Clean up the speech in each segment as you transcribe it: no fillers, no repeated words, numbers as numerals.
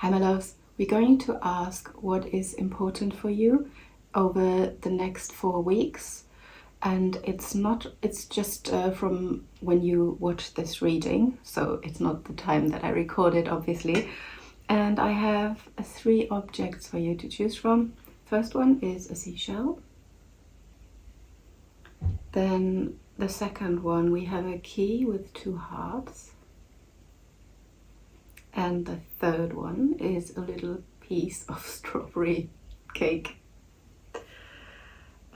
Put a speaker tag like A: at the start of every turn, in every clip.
A: Hi my loves, we're going to ask what is important for you over the next 4 weeks, and it's just from when you watch this reading, so it's not the time that I recorded, obviously. And I have 3 objects for you to choose from. First one is a seashell. Then the second one, we have a key with 2 hearts. And the third one is a little piece of strawberry cake.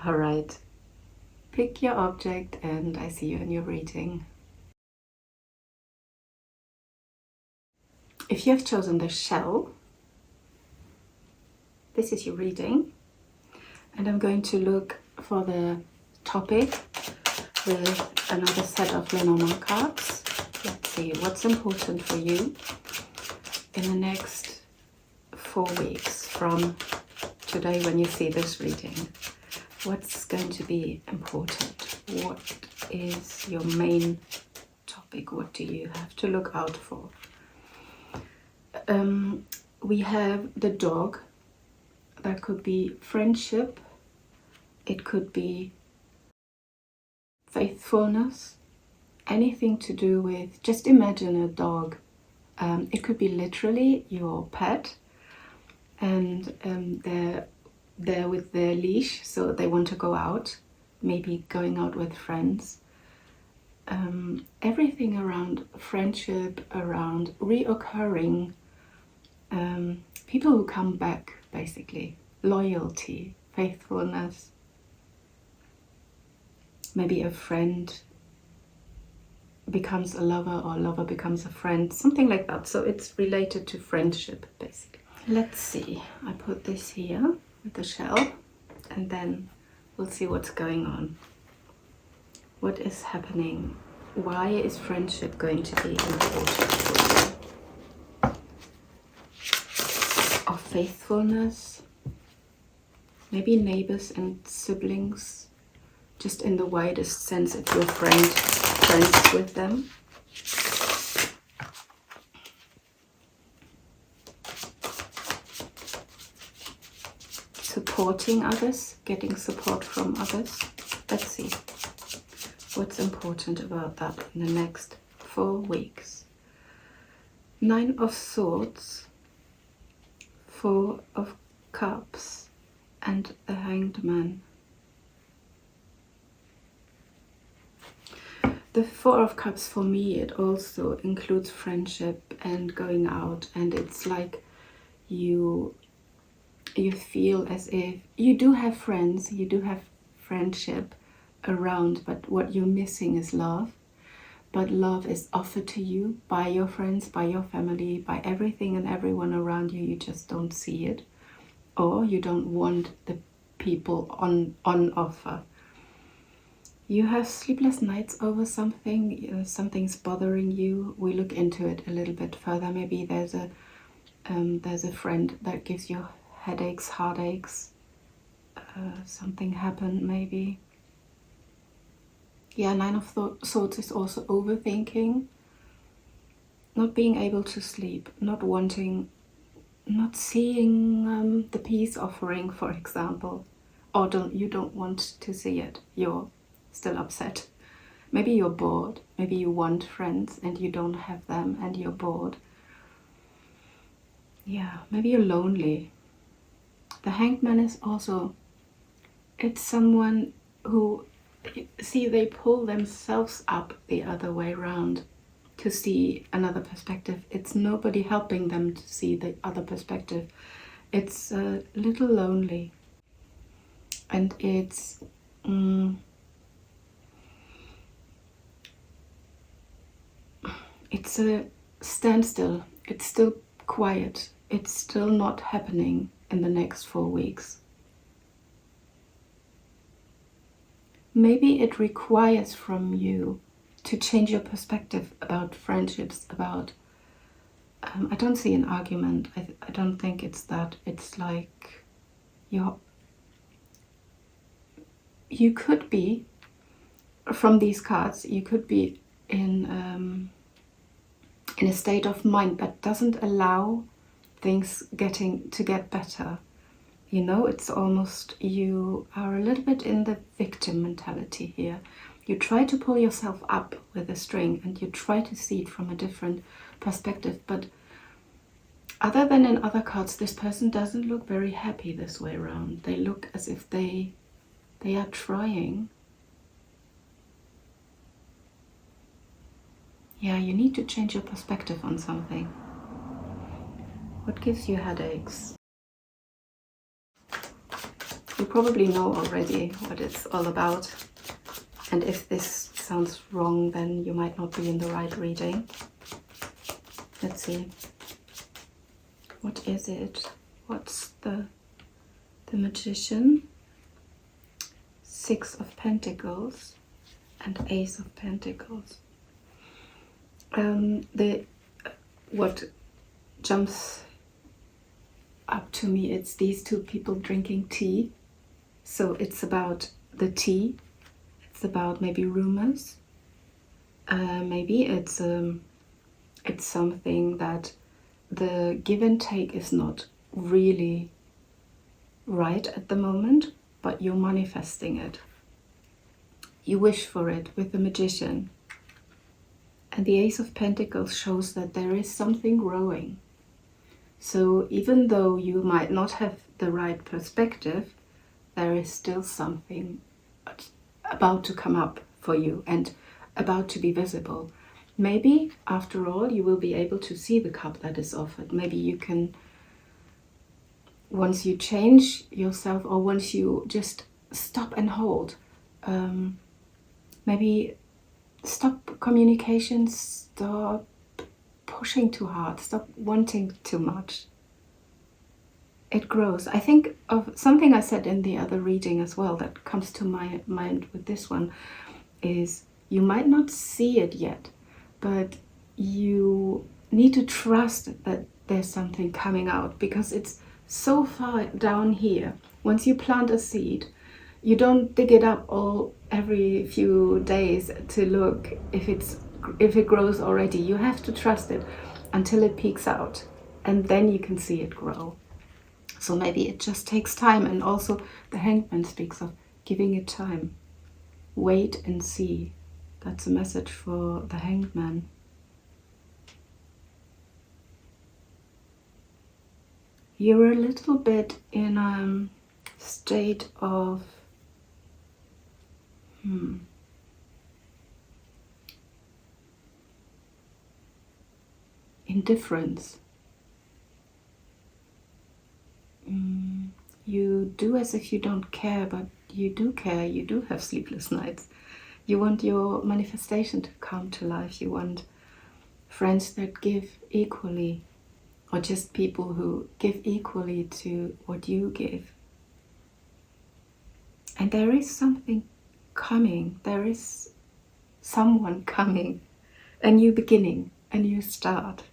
A: All right, pick your object and I see you in your reading. If you have chosen the shell, this is your reading. And I'm going to look for the topic with another set of Lenormand cards. Let's see what's important for you in the next 4 weeks from today when you see this reading. What's going to be important? What is your main topic? What do you have to look out for? We have the dog. That could be friendship. It could be faithfulness. Anything to do with, just imagine a dog. It could be literally your pet, and they're there with their leash, so they want to go out, maybe going out with friends. Everything around friendship, around reoccurring, people who come back, basically. Loyalty, faithfulness, maybe a friend becomes a lover or a lover becomes a friend, something like that. So it's related to friendship, basically. Let's see, I put this here with the shell, and then we'll see what's going on. What is happening? Why is friendship going to be important for you? Of faithfulness, maybe neighbors and siblings, just in the widest sense, if you're friends with them. Supporting others, getting support from others. Let's see what's important about that in the next 4 weeks. 9 of Swords, 4 of Cups, and the Hanged Man. The 4 of Cups, for me, it also includes friendship and going out, and it's like you feel as if you do have friends, you do have friendship around, but what you're missing is love. But love is offered to you by your friends, by your family, by everything and everyone around you. You just don't see it, or you don't want the people on offer. You have sleepless nights over something, something's bothering you. We look into it a little bit further. Maybe there's a friend that gives you headaches, heartaches. Something happened, maybe. Yeah, 9 of Swords is also overthinking, not being able to sleep, not seeing the peace offering, for example, or you don't want to see it. You're still upset. Maybe you're bored. Maybe you want friends and you don't have them and you're bored. Yeah, maybe you're lonely. The Hanged Man is also, it's someone who, see, they pull themselves up the other way around to see another perspective. It's nobody helping them to see the other perspective. It's a little lonely, and it's a standstill. It's still quiet. It's still not happening in the next 4 weeks. Maybe it requires from you to change your perspective about friendships, about, I don't see an argument. I don't think it's that. It's like you could be, from these cards, you could be in a state of mind that doesn't allow things get better. You know, it's almost, you are a little bit in the victim mentality here. You try to pull yourself up with a string and you try to see it from a different perspective. But other than in other cards, this person doesn't look very happy this way around. They look as if they are trying. Yeah, you need to change your perspective on something. What gives you headaches? You probably know already what it's all about. And if this sounds wrong, then you might not be in the right reading. Let's see. What is it? What's the Magician? Six of Pentacles and Ace of Pentacles. What jumps up to me, it's these two people drinking tea. So it's about the tea. It's about maybe rumors. Maybe it's something that the give and take is not really right at the moment, but you're manifesting it. You wish for it with the Magician. And the Ace of Pentacles shows that there is something growing. So even though you might not have the right perspective, there is still something about to come up for you and about to be visible. Maybe, after all, you will be able to see the cup that is offered. Maybe you can, once you change yourself, or once you just stop and hold, maybe stop communication, stop pushing too hard, stop wanting too much. It grows. I think of something I said in the other reading as well that comes to my mind with this one is you might not see it yet, but you need to trust that there's something coming out, because it's so far down here. Once you plant a seed, you don't dig it up every few days to look if it grows already. You have to trust it until it peaks out, and then you can see it grow. So maybe it just takes time. And also the Hangman speaks of giving it time. Wait and see. That's a message for the Hangman. You're a little bit in a state of indifference. You do as if you don't care, but you do care. You do have sleepless nights. You want your manifestation to come to life. You want friends that give equally, or just people who give equally to what you give. And there is something coming. There is someone coming. A new beginning, a new start.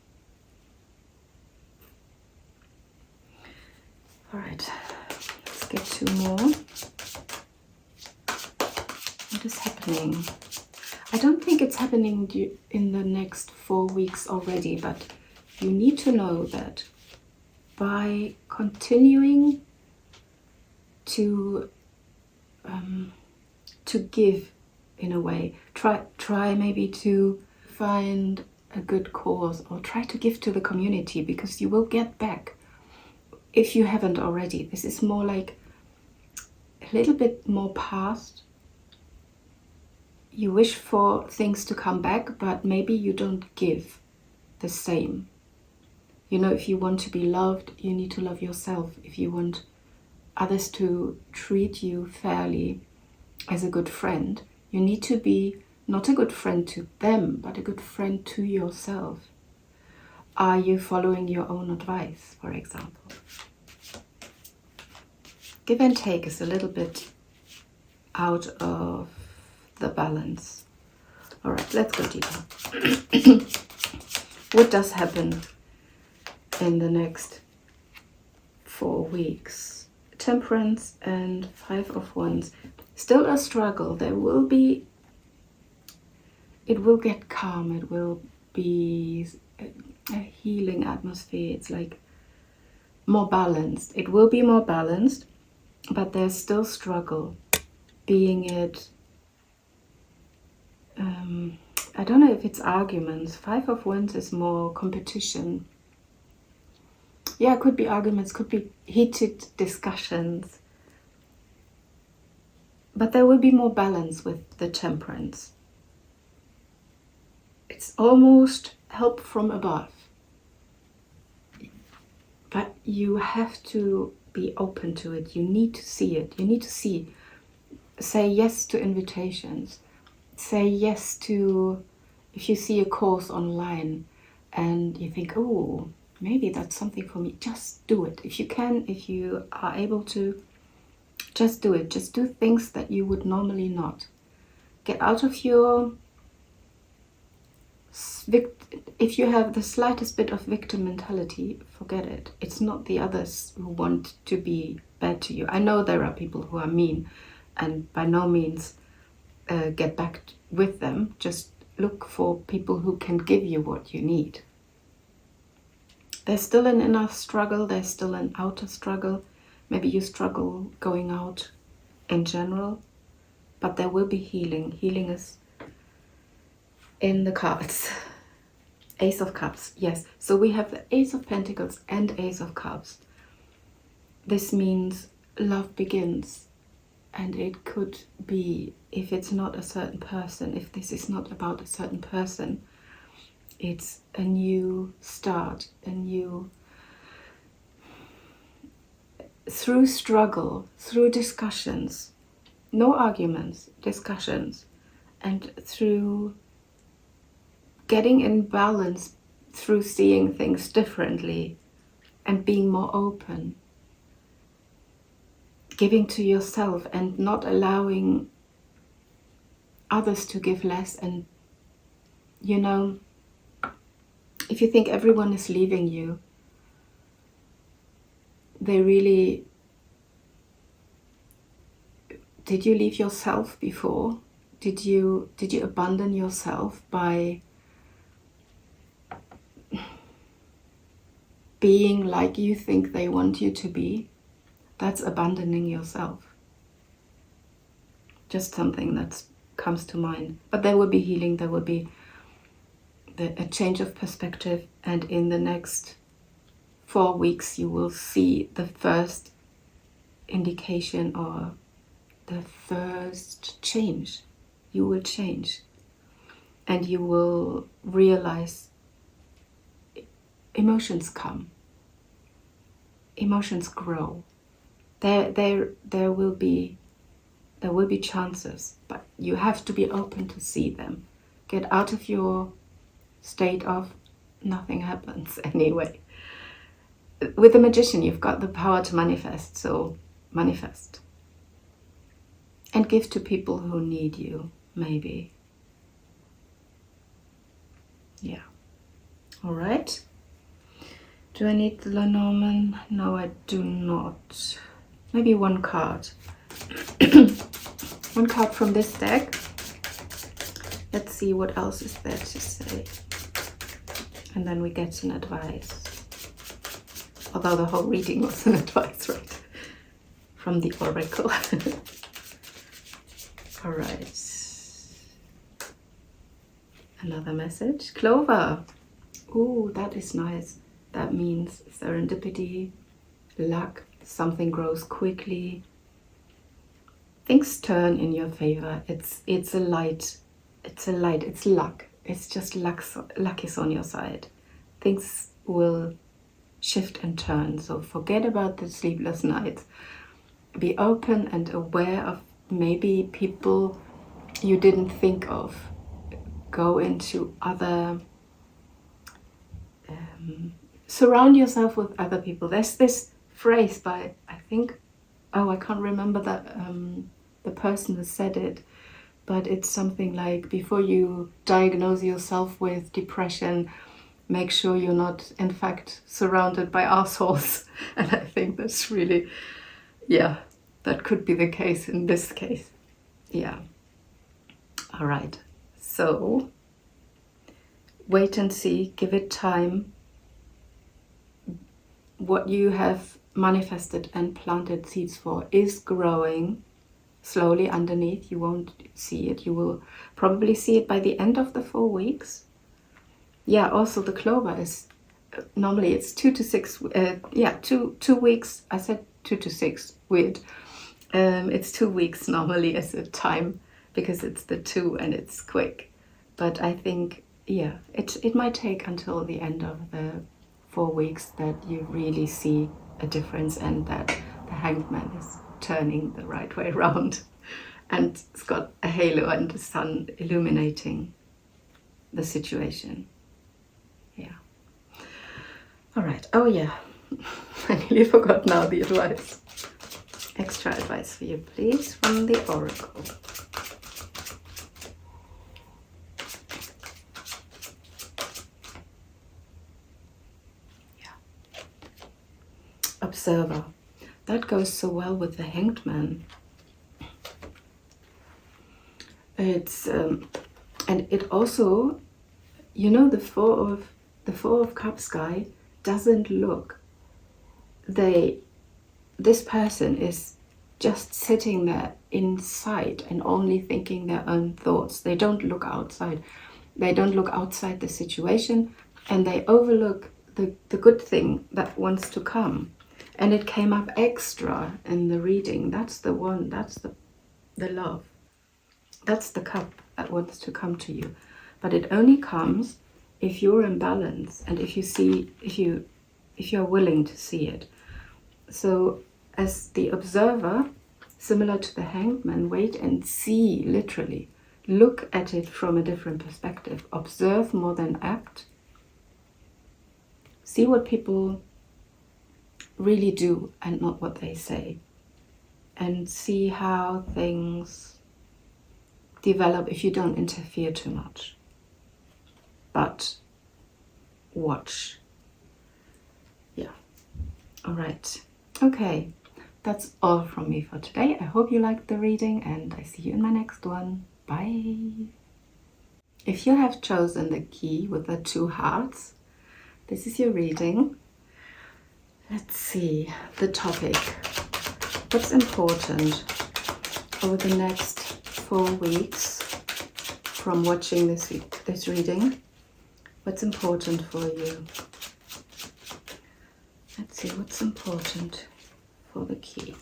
A: All right, let's get two more. What is happening? I don't think it's happening in the next 4 weeks already, but you need to know that by continuing to give in a way, try maybe to find a good cause, or try to give to the community, because you will get back. If you haven't already, this is more like a little bit more past. You wish for things to come back, but maybe you don't give the same. You know, if you want to be loved, you need to love yourself. If you want others to treat you fairly as a good friend, you need to be not a good friend to them, but a good friend to yourself. Are you following your own advice, for example? Give and take is a little bit out of the balance. All right, let's go deeper. What does happen in the next 4 weeks? Temperance and Five of Wands. Still a struggle. There will be, it will get calm. It will be a healing atmosphere. It's like more balanced. It will be more balanced, but there's still struggle. Being it, I don't know if it's arguments. 5 of Wands is more competition. Yeah, it could be arguments, could be heated discussions. But there will be more balance with the Temperance. It's almost help from above. But you have to be open to it. You need to see it. You need to see. Say yes to invitations. Say yes to, if you see a course online and you think, oh, maybe that's something for me, just do it. If you can, if you are able to, just do it. Just do things that you would normally not. Get out of your, if you have the slightest bit of victim mentality, forget it. It's not the others who want to be bad to you. I know there are people who are mean, and by no means get back with them. Just look for people who can give you what you need. There's still an inner struggle, there's still an outer struggle. Maybe you struggle going out in general, but there will be healing. Healing is in the cards. Ace of Cups, yes. So we have the Ace of Pentacles and Ace of Cups. This means love begins. And it could be, if it's not a certain person, if this is not about a certain person, it's a new start, a new, through struggle, through discussions, no arguments, discussions, and through getting in balance, through seeing things differently and being more open. Giving to yourself and not allowing others to give less. And you know, if you think everyone is leaving you, they really, did you leave yourself before? Did you abandon yourself by being like you think they want you to be? That's abandoning yourself. Just something that comes to mind. But there will be healing, there will be a change of perspective, and in the next 4 weeks you will see the first indication or the first change. You will change and you will realize emotions come. Emotions grow. There will be chances, but you have to be open to see them. Get out of your state of nothing happens anyway. With the Magician, you've got the power to manifest, so manifest. And give to people who need you, maybe. Yeah. All right. Do I need the Lenormand? No, I do not. Maybe one card. One card from this deck. Let's see what else is there to say. And then we get some advice. Although the whole reading was an advice, right? From the Oracle. All right. Another message. Clover. Ooh, that is nice. That means serendipity, luck, something grows quickly. Things turn in your favor. It's a light. It's a light. It's luck. It's just luck is on your side. Things will shift and turn. So forget about the sleepless nights. Be open and aware of maybe people you didn't think of. Go into other, surround yourself with other people. There's this phrase by, I think, oh, I can't remember the person who said it, but it's something like, before you diagnose yourself with depression, make sure you're not, in fact, surrounded by assholes. And I think that's really, yeah, that could be the case in this case. Yeah. All right. So, wait and see, give it time. what you have manifested and planted seeds for is growing slowly underneath. You won't see it. You will probably see it by the end of the 4 weeks. Yeah, also the clover is, normally it's 2 to 6, two weeks. I said 2 to 6, weird. It's 2 weeks normally as a time, because it's the 2 and it's quick. But I think, yeah, it might take until the end of the 4 weeks that you really see a difference, and that the Hanged Man is turning the right way around, and it's got a halo and the sun illuminating the situation. Yeah. All right. Oh yeah, I nearly forgot now the advice. Extra advice for you, please, from the Oracle. Observer. That goes so well with the Hanged Man. It's and it also, you know, the Four of Cups guy doesn't look. This person is just sitting there inside and only thinking their own thoughts. They don't look outside. They don't look outside the situation, and they overlook the good thing that wants to come. And it came up extra in the reading. That's the one, that's the love. That's the cup that wants to come to you. But it only comes if you're in balance and if you're willing to see it. So as the observer, similar to the Hanged Man, wait and see, literally. Look at it from a different perspective. Observe more than act. See what people really do and not what they say. And see how things develop if you don't interfere too much. But watch. Yeah. All right. Okay. That's all from me for today. I hope you liked the reading, and I see you in my next one. Bye. If you have chosen the key with the 2 hearts, this is your reading. Let's see the topic. What's important over the next 4 weeks from watching this reading? What's important for you? Let's see what's important for the key.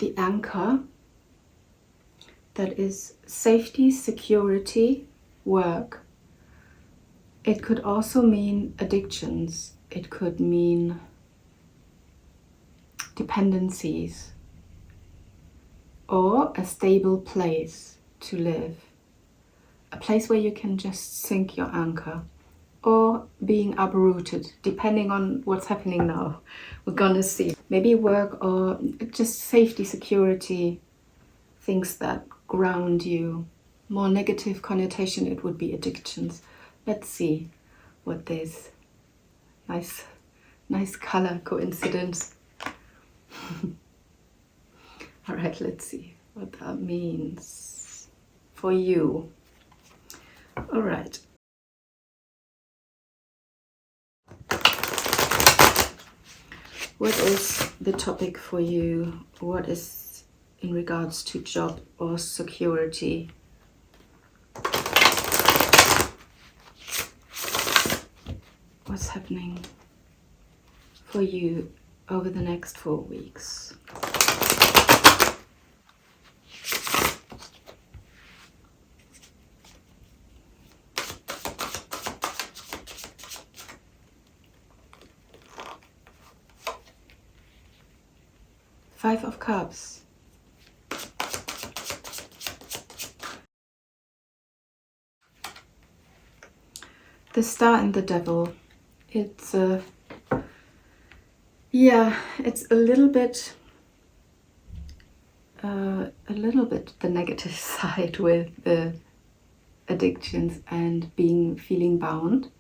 A: The anchor, that is safety, security, work. It could also mean addictions. It could mean dependencies, or a stable place to live. A place where you can just sink your anchor, or being uprooted, depending on what's happening now. We're gonna see. Maybe work or just safety, security, things that ground you. More negative connotation, it would be addictions. Let's see what this nice color coincidence. All right, let's see what that means for you. All right. What is the topic for you? What is in regards to job or security? What's happening for you over the next 4 weeks? Five of Cups. The Star and the Devil. It's it's a little bit the negative side with the addictions and feeling bound.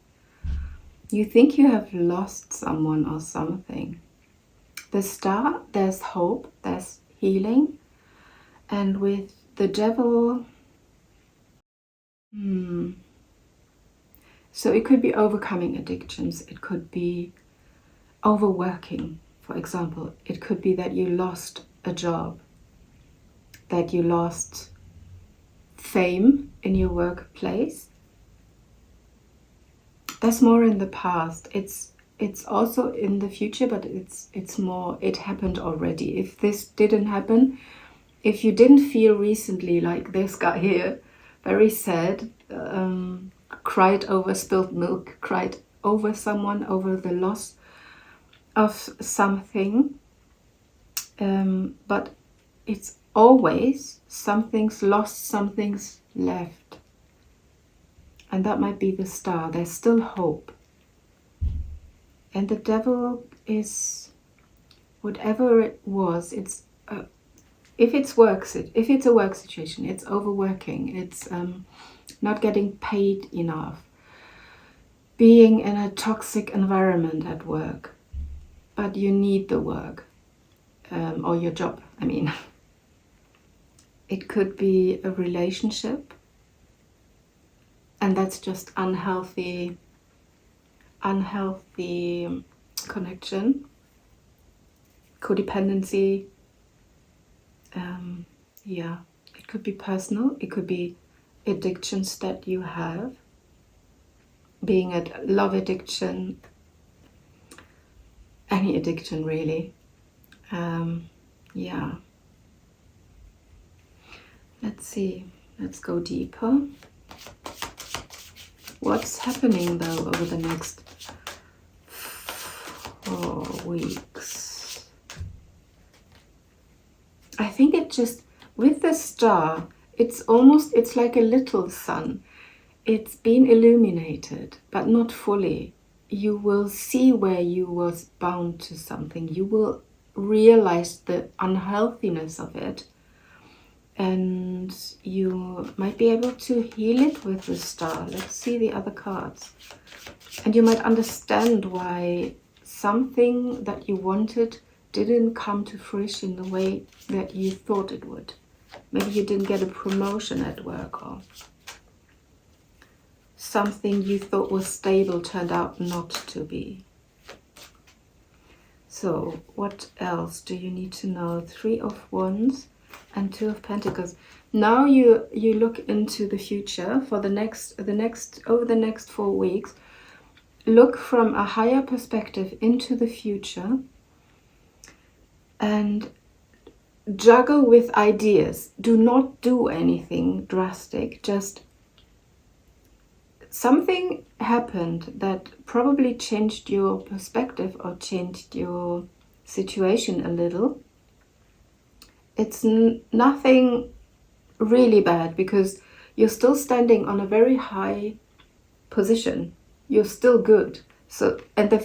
A: You think you have lost someone or something. The Star, there's hope, there's healing, and with the Devil, So it could be overcoming addictions. It could be overworking, for example. It could be that you lost a job, that you lost fame in your workplace. That's more in the past. It's also in the future, but it's more, it happened already. If this didn't happen, if you didn't feel recently like this guy here, very sad, cried over spilled milk, cried over someone, over the loss of something, but it's always something's lost, something's left. And that might be the star. There's still hope. And the devil is, whatever it was, it's if it's a work situation, it's overworking, it's not getting paid enough, being in a toxic environment at work, but you need the work, or your job, I mean. It could be a relationship, and that's just unhealthy connection, codependency. Yeah, it could be personal, it could be addictions that you have, being a love addiction, any addiction really. Yeah. Let's see, let's go deeper. What's happening though over the next 4 weeks? I think it just, with the star, it's like a little sun. It's been illuminated, but not fully. You will see where you was bound to something. You will realize the unhealthiness of it. And you might be able to heal it with the star. Let's see the other cards. And you might understand why something that you wanted didn't come to fruition the way that you thought it would. Maybe you didn't get a promotion at work, or something you thought was stable turned out not to be. So what else do you need to know? 3 of Wands and 2 of Pentacles. Now you look into the future for over the next 4 weeks. Look from a higher perspective into the future and juggle with ideas. Do not do anything drastic. Just something happened that probably changed your perspective or changed your situation a little. It's nothing really bad, because you're still standing on a very high position. You're still good. So, and the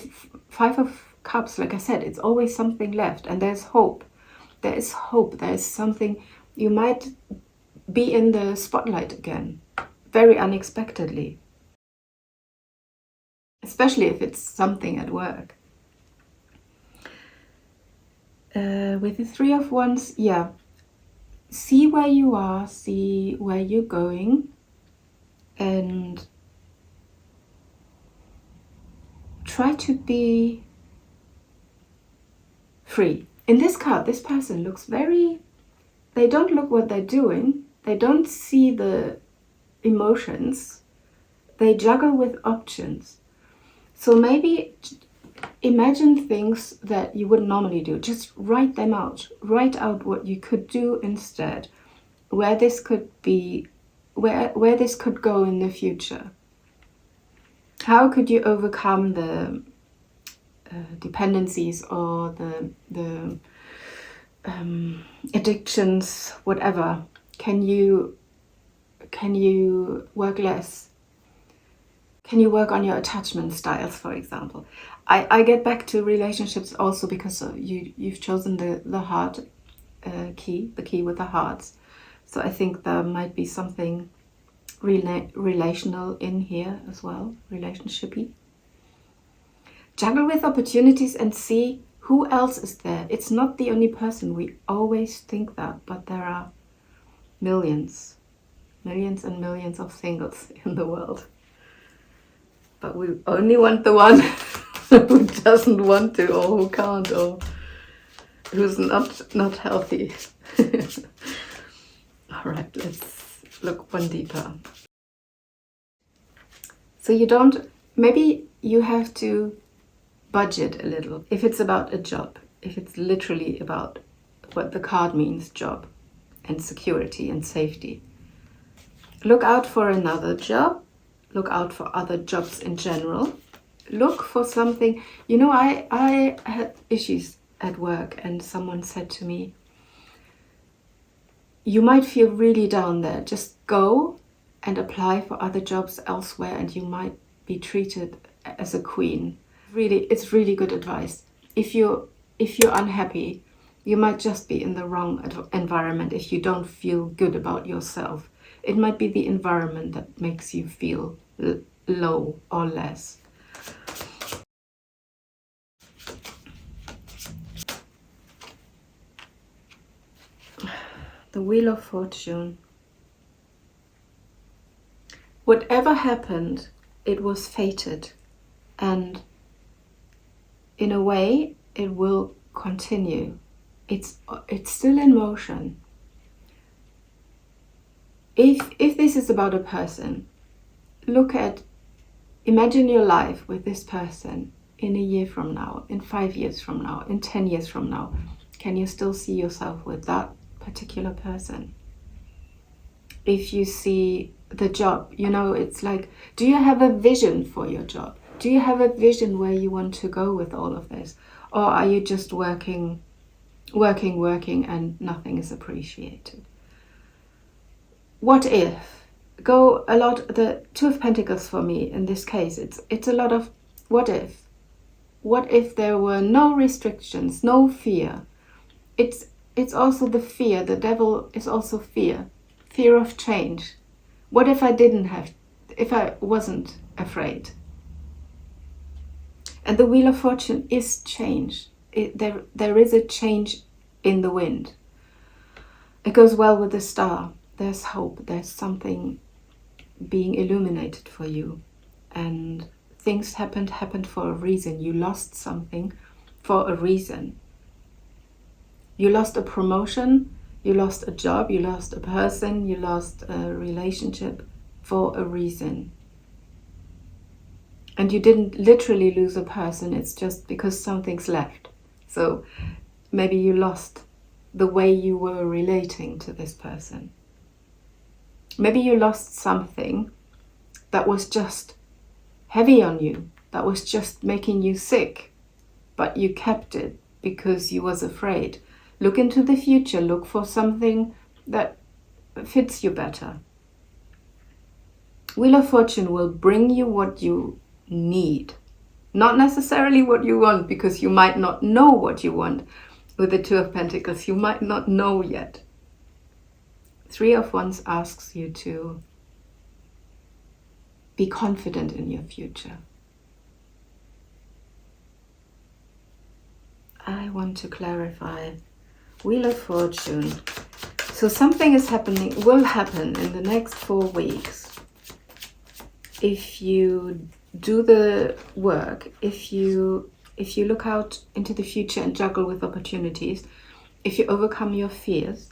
A: 5 of Cups, like I said, it's always something left, and there's hope. There is hope. There is something. You might be in the spotlight again, very unexpectedly. Especially if it's something at work. With the 3 of Wands, yeah. See where you are, see where you're going, and try to be free. In this card, this person looks very, they don't look what they're doing, they don't see the emotions, they juggle with options. So maybe imagine things that you wouldn't normally do. Just write them out. Write out what you could do instead, where this could be, where this could go in the future. How could you overcome the dependencies or the addictions, whatever? Can you work less? Can you work on your attachment styles, for example? I get back to relationships also because you've chosen the heart key, the key with the hearts. So I think there might be something relational in here as well, relationshipy. Juggle with opportunities and see who else is there. It's not the only person. We always think that, but there are millions and millions of singles in the world. but we only want the one who doesn't want to, or who can't, or who's not healthy. All right, let's look one deeper. So maybe you have to budget a little. If it's about a job, if it's literally about what the card means, job and security and safety, look out for another job. Look out for other jobs in general. Look for something. You know, I had issues at work, and someone said to me, you might feel really down there. Just go and apply for other jobs elsewhere, and you might be treated as a queen. Really, it's really good advice. If you're unhappy, you might just be in the wrong environment if you don't feel good about yourself. It might be the environment that makes you feel low or less. The Wheel of Fortune. Whatever happened, it was fated, and in a way it will continue. It's still in motion. If this is about a person, imagine your life with this person in a year from now, in 5 years from now, in 10 years from now. Can you still see yourself with that particular person? If you see the job, you know, it's like, do you have a vision for your job? Do you have a vision where you want to go with all of this? Or are you just working, and nothing is appreciated? What if? The Two of Pentacles for me in this case, it's a lot of what if. What if there were no restrictions, no fear? It's also the fear. The devil is also fear. Fear of change. What if if I wasn't afraid? And the Wheel of Fortune is change. There is a change in the wind. It goes well with the star. There's hope. There's something being illuminated for you. And things happened for a reason. You lost something for a reason. You lost a promotion, you lost a job, you lost a person, you lost a relationship for a reason. And you didn't literally lose a person, it's just because something's left. So maybe you lost the way you were relating to this person. Maybe you lost something that was just heavy on you, that was just making you sick, but you kept it because you was afraid. Look into the future, look for something that fits you better. Wheel of Fortune will bring you what you need, not necessarily what you want, because you might not know what you want. With the Two of Pentacles, you might not know yet. Three of Wands asks you to be confident in your future. I want to clarify. Wheel of Fortune. So something will happen in the next 4 weeks. If you do the work, if you look out into the future and juggle with opportunities, if you overcome your fears.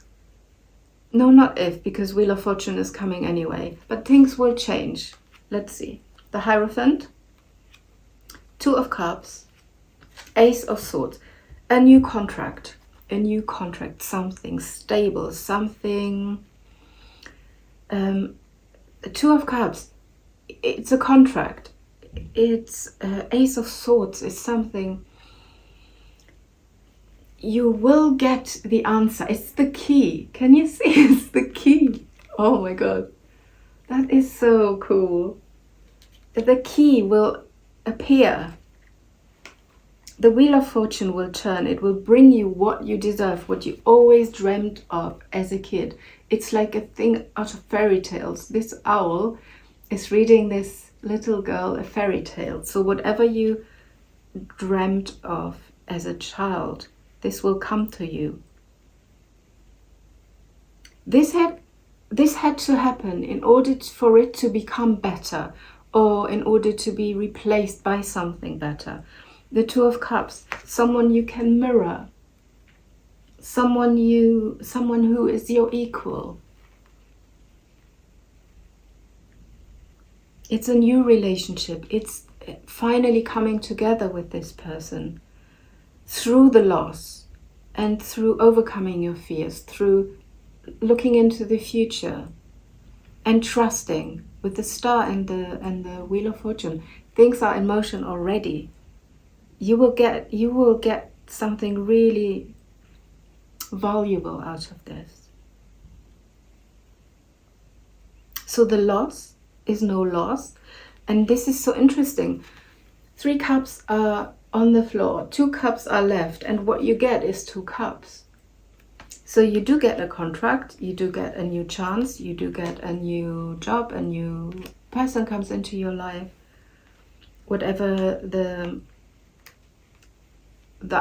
A: No, not if, because Wheel of Fortune is coming anyway. But things will change. Let's see. The Hierophant, Two of Cups, Ace of Swords. A new contract, something stable, something. Two of Cups, it's a contract. It's Ace of Swords, it's something. You will get the answer. It's the key. Can you see? It's the key. Oh my God. That is so cool. The key will appear. The Wheel of Fortune will turn. It will bring you what you deserve, what you always dreamt of as a kid. It's like a thing out of fairy tales. This owl is reading this little girl a fairy tale. So whatever you dreamt of as a child, this will come to you. This had to happen in order for it to become better, or in order to be replaced by something better. The Two of Cups, someone you can mirror, someone who is your equal. It's a new relationship. It's finally coming together with this person through the loss and through overcoming your fears, through looking into the future and trusting. With the Star and the Wheel of Fortune, things are in motion already. You will get something really valuable out of this. So the loss is no loss, and this is so interesting. 3 cups are on the floor, 2 cups are left, and what you get is 2 cups. So you do get a contract, you do get a new chance, you do get a new job, a new person comes into your life. Whatever the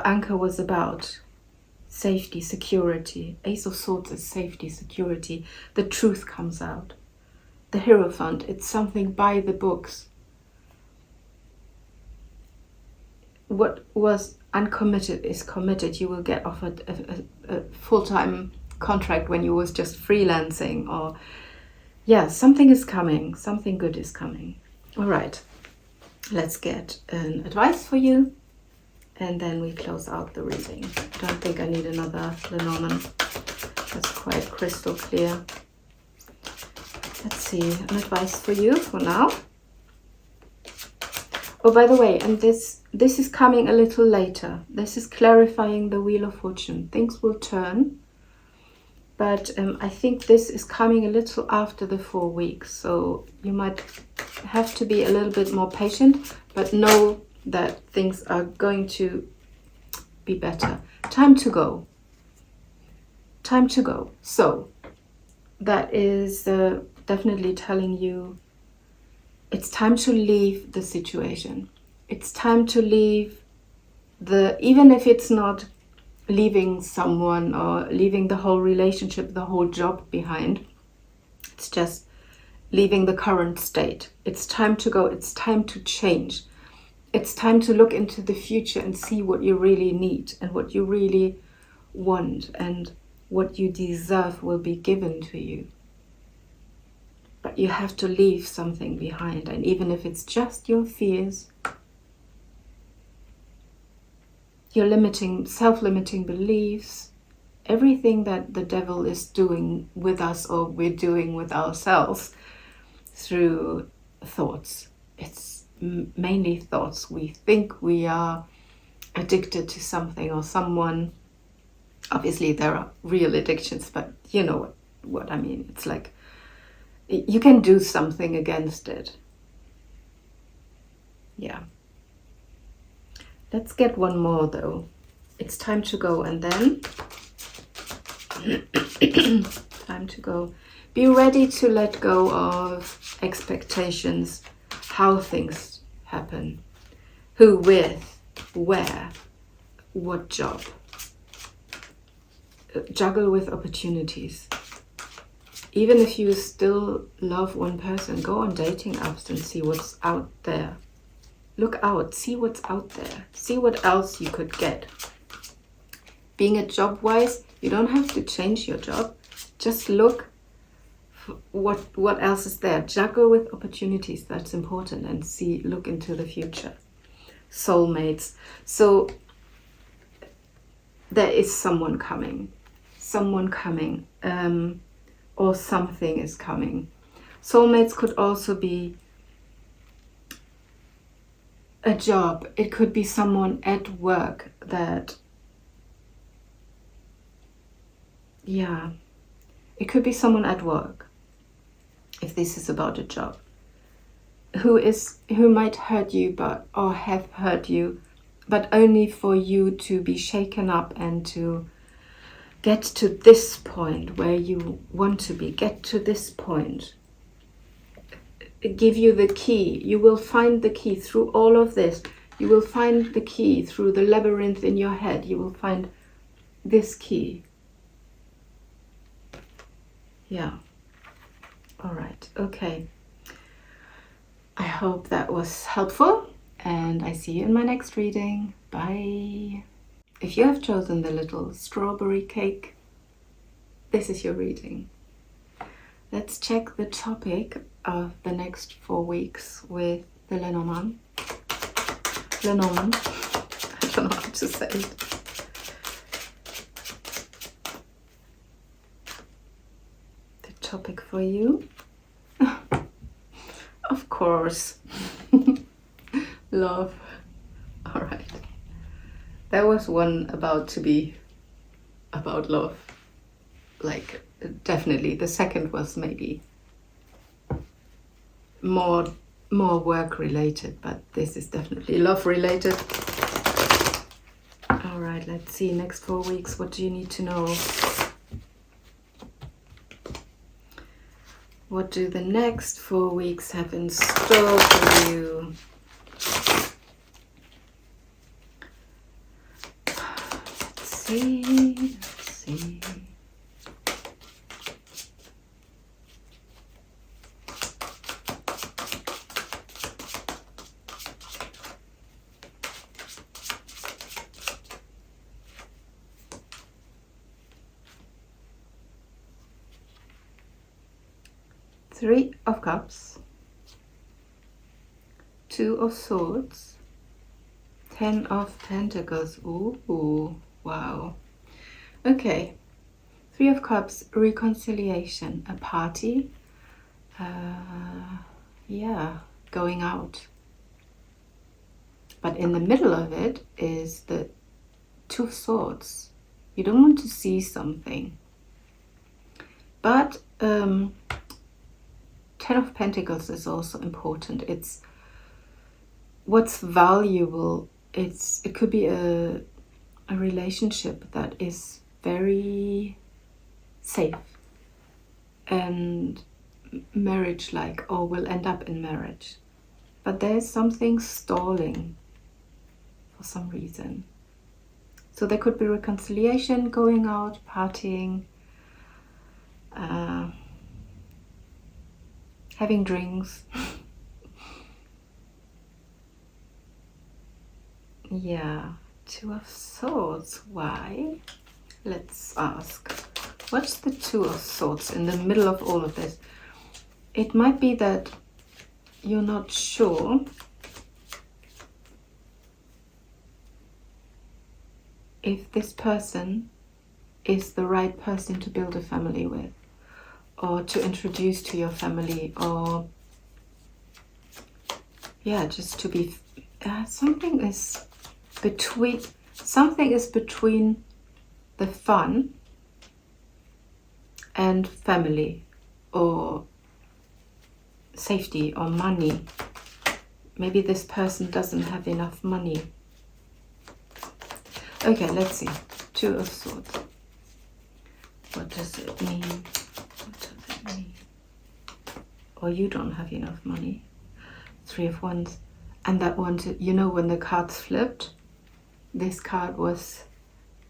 A: anchor was about, safety, security. Ace of Swords is safety, security. The truth comes out. The Hierophant, it's something by the books. What was uncommitted is committed. You will get offered a full-time contract when you was just freelancing, or yeah, something is coming, something good is coming. All right, let's get an advice for you, and then we close out the reading. I don't think I need another Lenormand. That's quite crystal clear. Let's see, an advice for you for now. Oh, by the way, and this is coming a little later. This is clarifying the Wheel of Fortune. Things will turn, but I think this is coming a little after the 4 weeks. So you might have to be a little bit more patient, but know that things are going to be better. Time to go. Time to go. So that is definitely telling you it's time to leave the situation. It's time to leave even if it's not leaving someone or leaving the whole relationship, the whole job behind. It's just leaving the current state. It's time to go. It's time to change. It's time to look into the future and see what you really need and what you really want, and what you deserve will be given to you. But you have to leave something behind, and even if it's just your fears, your self-limiting beliefs, everything that the devil is doing with us or we're doing with ourselves through thoughts. It's mainly thoughts. We think we are addicted to something or someone. Obviously there are real addictions, but you know what I mean. It's like you can do something against it. Yeah. Let's get one more though. It's time to go, and then time to go. Be ready to let go of expectations, how things happen, who with, where, what job. Juggle with opportunities. Even if you still love one person, go on dating apps and see what's out there. Look out, see what's out there. See what else you could get. Being a job-wise, you don't have to change your job. Just look for what else is there. Juggle with opportunities, that's important, and look into the future. Soulmates. So there is someone coming, or something is coming. Soulmates could also be a job. It could be someone at work that, yeah, it could be someone at work, if this is about a job, who might hurt you, or have hurt you, but only for you to be shaken up and to get to this point where you want to be. Get to this point. Give you the key. You will find the key through all of this. You will find the key through the labyrinth in your head. You will find this key. Yeah. All right. Okay. I hope that was helpful, and I see you in my next reading. Bye. If you have chosen the little strawberry cake, this is your reading. Let's check the topic of the next 4 weeks with the Lenormand. I don't know how to say it. The topic for you, of course, love. All right. There was one about to be about love. Like, definitely. The second was maybe more work related, but this is definitely love related. All right, let's see. Next 4 weeks, what do you need to know? What do the next 4 weeks have in store for you? Let's see. 3 of Cups, 2 of Swords, 10 of Pentacles. Ooh, wow. Okay, 3 of Cups, reconciliation, a party, yeah, going out. But in the middle of it is the 2 of Swords. You don't want to see something. But 10 of Pentacles is also important. It's what's valuable. It could be a relationship that is very safe and marriage-like, or will end up in marriage. But there's something stalling for some reason. So there could be reconciliation, going out, partying, having drinks. Yeah, 2 of Swords. Why? Let's ask. What's the 2 of Swords in the middle of all of this? It might be that you're not sure if this person is the right person to build a family with, or to introduce to your family, or yeah, just to be something is between the fun and family, or safety, or money. Maybe this person doesn't have enough money. Okay, let's see. 2 of Swords. What does it mean? What does it mean? Or you don't have enough money. 3 of Wands. And that one, you know, when the cards flipped, this card was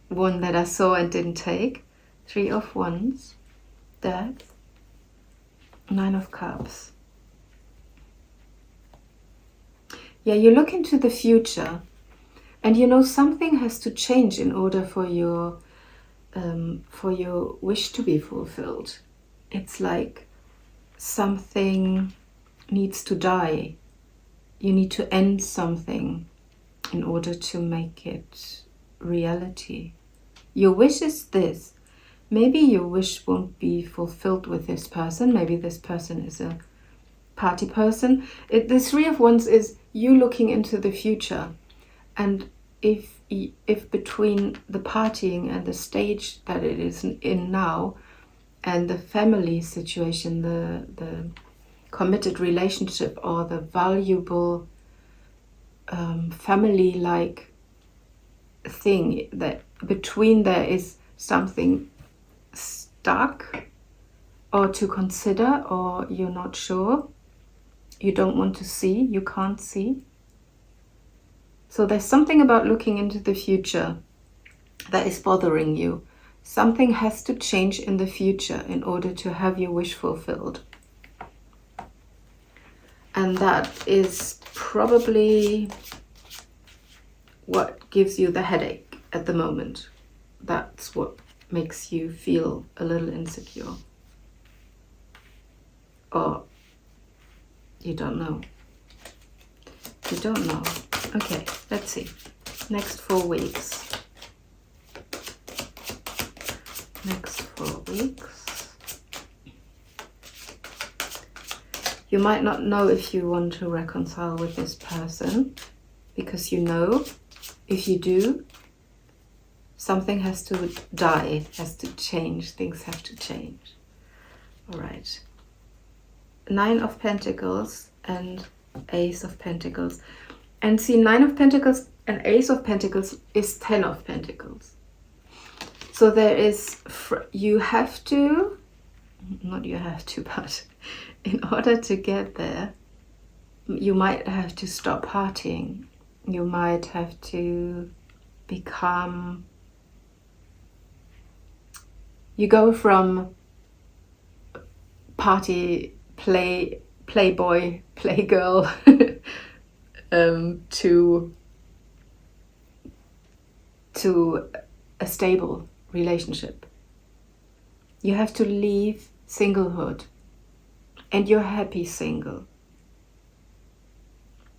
A: one that I saw and didn't take. 3 of Wands. Death. 9 of Cups. Yeah, you look into the future, and you know something has to change in order for your wish to be fulfilled. It's like something needs to die. You need to end something in order to make it reality. Your wish is this. Maybe your wish won't be fulfilled with this person. Maybe this person is a party person. The 3 of Wands is you looking into the future, and if between the partying and the stage that it is in now, and the family situation, the committed relationship, or the valuable family-like thing, that between there is something stuck, or to consider, or you're not sure, you don't want to see, you can't see. So there's something about looking into the future that is bothering you. Something has to change in the future in order to have your wish fulfilled. And that is probably what gives you the headache at the moment. That's what makes you feel a little insecure. Or you don't know. You don't know. Okay, let's see. Next 4 weeks. Next 4 weeks. You might not know if you want to reconcile with this person, because you know, if you do, something has to die, has to change, things have to change. All right. 9 of Pentacles and Ace of Pentacles. And see, 9 of Pentacles and Ace of Pentacles is 10 of Pentacles. So there is, you have to, not you have to, but in order to get there, you might have to stop partying. You might have to become, you go from party, playboy, playgirl to a stable relationship. You have to leave singlehood, and you're happy single.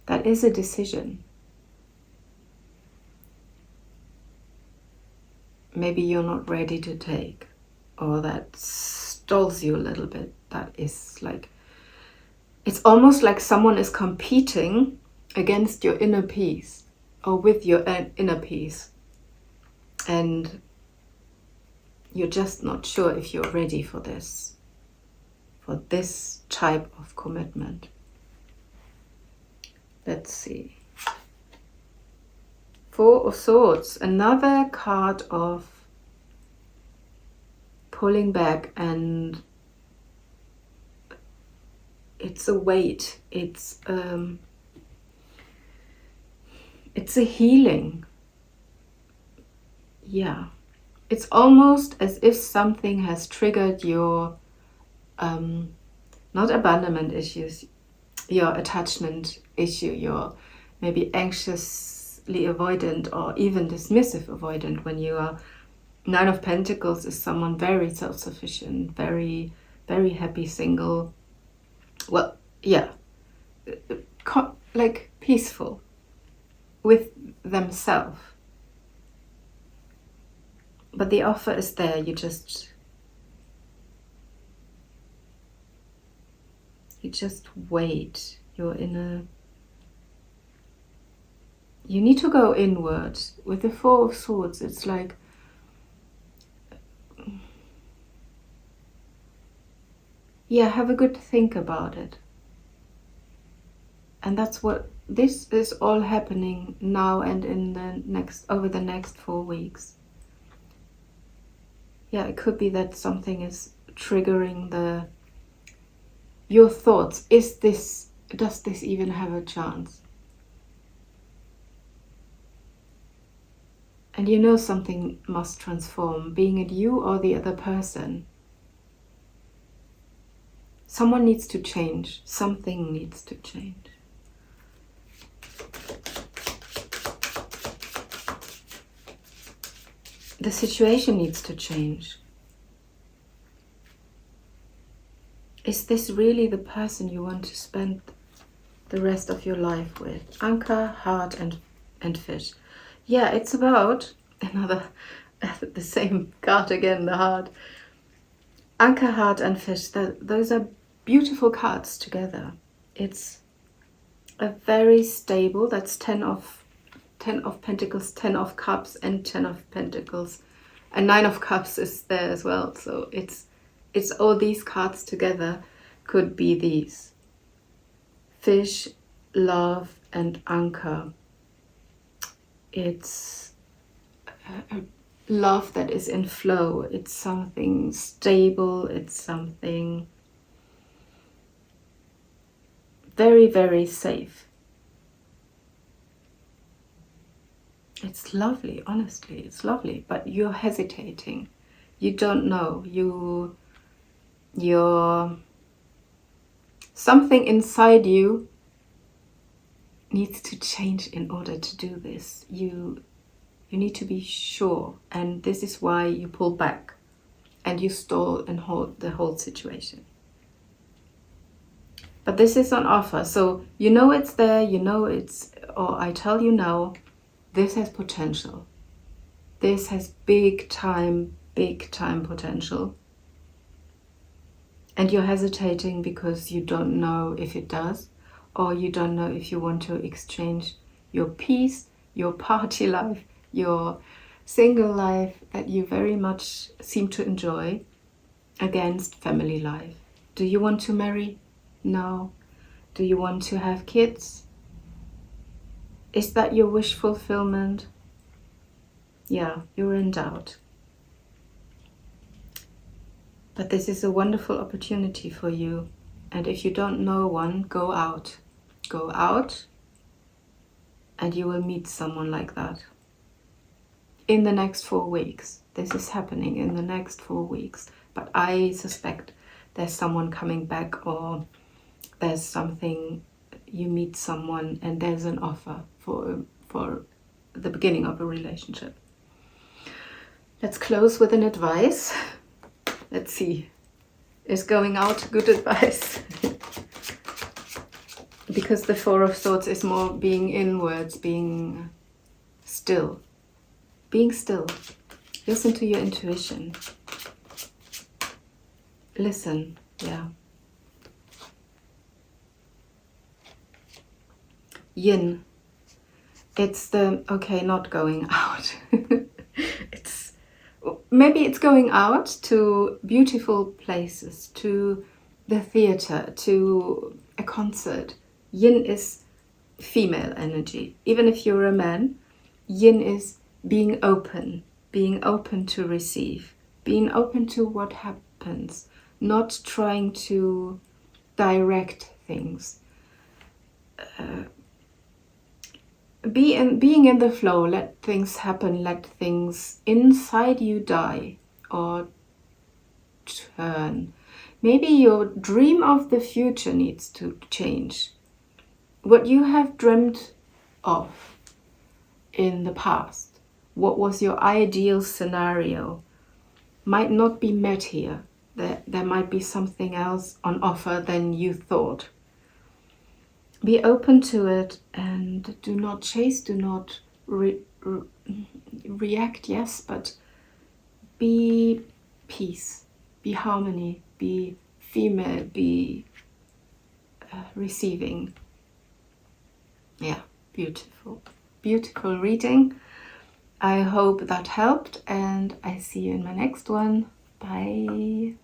A: That is a decision. Maybe you're not ready to take, or that stalls you a little bit. That is like, it's almost like someone is competing against your inner peace, or with your inner peace, and you're just not sure if you're ready for this type of commitment. Let's see. 4 of Swords, another card of pulling back, and it's a weight. It's a healing. Yeah. It's almost as if something has triggered your not abandonment issues, your attachment issue, your maybe anxiously avoidant or even dismissive avoidant. When you are 9 of Pentacles is someone very self-sufficient, very, very happy single. Well, yeah, like peaceful with themselves. But the offer is there, you just wait. You're in a, you need to go inward. With the 4 of Swords, it's like, yeah, have a good think about it. And that's what, this is all happening now and in the next, over the next 4 weeks. Yeah, it could be that something is triggering your thoughts. Does this even have a chance? And you know something must transform, being it you or the other person. Someone needs to change. Something needs to change. The situation needs to change. Is this really the person you want to spend the rest of your life with? Anchor, Heart, and Fish. Yeah, it's about another, the same card again, the Heart. Anchor, Heart, and Fish. Those are beautiful cards together. It's a very stable. That's 10 of Pentacles, 10 of Cups, and 10 of Pentacles, and 9 of Cups is there as well. So it's all these cards together could be these: Fish, Love, and Anchor. It's a love that is in flow. It's something stable. It's something very, very safe. It's lovely, honestly, it's lovely, but you're hesitating. You don't know. You're something inside you needs to change in order to do this. You need to be sure, and this is why you pull back and you stall and hold the whole situation. But this is on offer, so you know it's there, you know it's, or I tell you now, this has potential. This has big time potential. And you're hesitating because you don't know if it does, or you don't know if you want to exchange your peace, your party life, your single life that you very much seem to enjoy against family life. Do you want to marry? No. Do you want to have kids? Is that your wish fulfillment? Yeah, you're in doubt. But this is a wonderful opportunity for you. And if you don't know one, go out. Go out and you will meet someone like that. In the next 4 weeks. This is happening in the next 4 weeks. But I suspect there's someone coming back, or there's something, you meet someone and there's an offer for the beginning of a relationship. Let's close with an advice. Let's see. Is going out good advice? Because the Four of Swords is more being inwards, being still. Being still. Listen to your intuition. Listen, yeah. Yin. It's the, okay, not going out. Maybe it's going out to beautiful places, to the theater, to a concert. Yin is female energy. Even if you're a man, yin is being open to receive, being open to what happens, not trying to direct things. Being in the flow, let things happen, let things inside you die or turn. Maybe your dream of the future needs to change. What you have dreamt of in the past, what was your ideal scenario, might not be met here. There might be something else on offer than you thought. Be open to it and do not chase, do not react, yes, but be peace, be harmony, be female, be receiving. Yeah, beautiful. Beautiful reading. I hope that helped, and I see you in my next one. Bye.